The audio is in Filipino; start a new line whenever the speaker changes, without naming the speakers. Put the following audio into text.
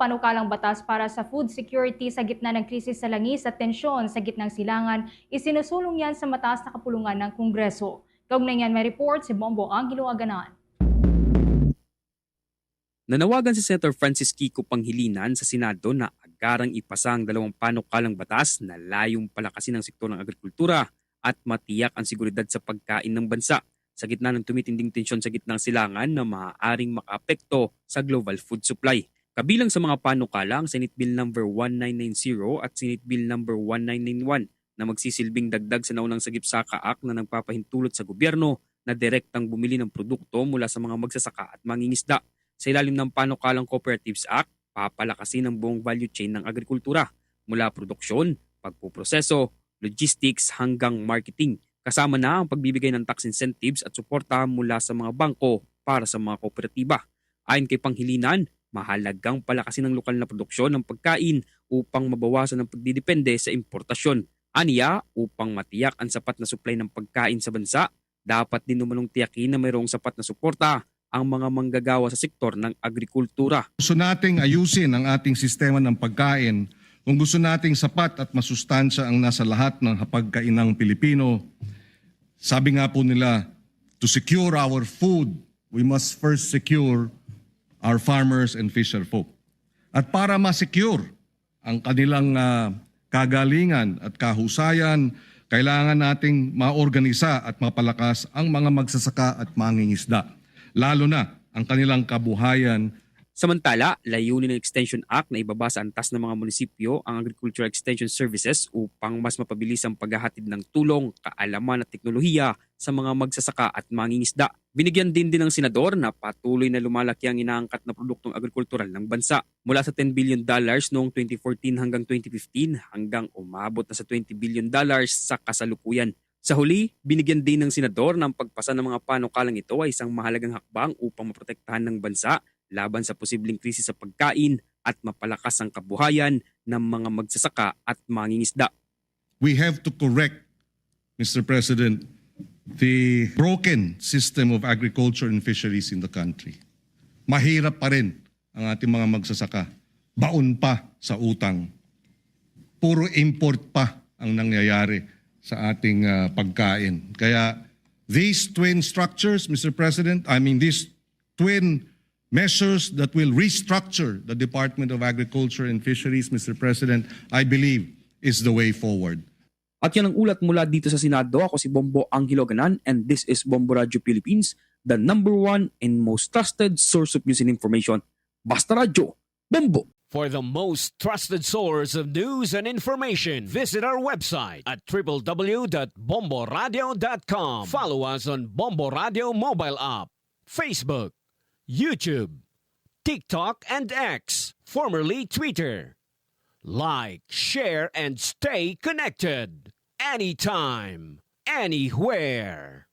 Panukalang batas para sa food security sa gitna ng krisis sa langis at tensyon sa gitnang silangan, isinusulong yan sa mataas na kapulungan ng Kongreso. Kaugnay niyan may report si Bombo Angelo Aganan.
Nanawagan si Senator Francis Kiko Panghilinan sa Senado na agarang ipasa ang dalawang panukalang batas na layong palakasin ang sektor ng agrikultura at matiyak ang seguridad sa pagkain ng bansa sa gitna ng tumitinding tensyon sa gitnang silangan na maaaring makaapekto sa global food supply. Kabilang sa mga panukala ang Senate Bill No. 1990 at Senate Bill No. 1991 na magsisilbing dagdag sa naunang Sagip-Saka Act na nagpapahintulot sa gobyerno na direktang bumili ng produkto mula sa mga magsasaka at mangingisda. Sa ilalim ng panukalang Cooperatives Act, papalakasin ang buong value chain ng agrikultura mula produksyon, pagpuproseso, logistics hanggang marketing. Kasama na ang pagbibigay ng tax incentives at suporta mula sa mga bangko para sa mga kooperatiba. Ayon kay Panghilinan, mahalagang palakasin ang lokal na produksyon ng pagkain upang mabawasan ang pagdidepende sa importasyon. Aniya, upang matiyak ang sapat na supply ng pagkain sa bansa, dapat din umanong tiyakin na mayroong sapat na suporta ang mga manggagawa sa sektor ng agrikultura.
Gusto nating ayusin ang ating sistema ng pagkain kung gusto nating sapat at masustansya ang nasa lahat ng hapagkainang Pilipino. Sabi nga po nila, to secure our food, we must first secure our farmers and fisher folk. At para ma-secure ang kanilang kagalingan at kahusayan, kailangan nating maorganisa at mapalakas ang mga magsasaka at mangingisda, lalo na ang kanilang kabuhayan.
Samantala, layunin ng Extension Act na ibaba sa antas ng mga munisipyo ang Agricultural Extension Services upang mas mapabilis ang paghahatid ng tulong, kaalaman at teknolohiya sa mga magsasaka at mangingisda. Binigyan din ng senador na patuloy na lumalaki ang inaangkat na produktong agrikultural ng bansa mula sa $10 billion noong 2014 hanggang 2015 hanggang umabot na sa $20 billion sa kasalukuyan. Sa huli, binigyan din ng senador na ang pagpasa ng mga panukalang ito ay isang mahalagang hakbang upang maprotektahan ng bansa laban sa posibleng krisis sa pagkain at mapalakas ang kabuhayan ng mga magsasaka at mangingisda.
We have to correct, Mr. President, the broken system of agriculture and fisheries in the country. Mahirap pa rin ang ating mga magsasaka. Baon pa sa utang. Puro import pa ang nangyayari sa ating pagkain. Kaya these twin structures, Mr. President, these twin measures that will restructure the Department of Agriculture and Fisheries, Mr. President, I believe is the way forward.
At yan ang ulat mula dito sa Senado. Ako si Bombo Angelo Aganan and this is Bombo Radio Philippines, the #1 and most trusted source of news and information. Basta Radio, Bombo!
For the most trusted source of news and information, visit our website at www.bomboradio.com. Follow us on Bombo Radio mobile app, Facebook, YouTube, TikTok, and X, formerly Twitter. Like, share, and stay connected. Anytime, anywhere.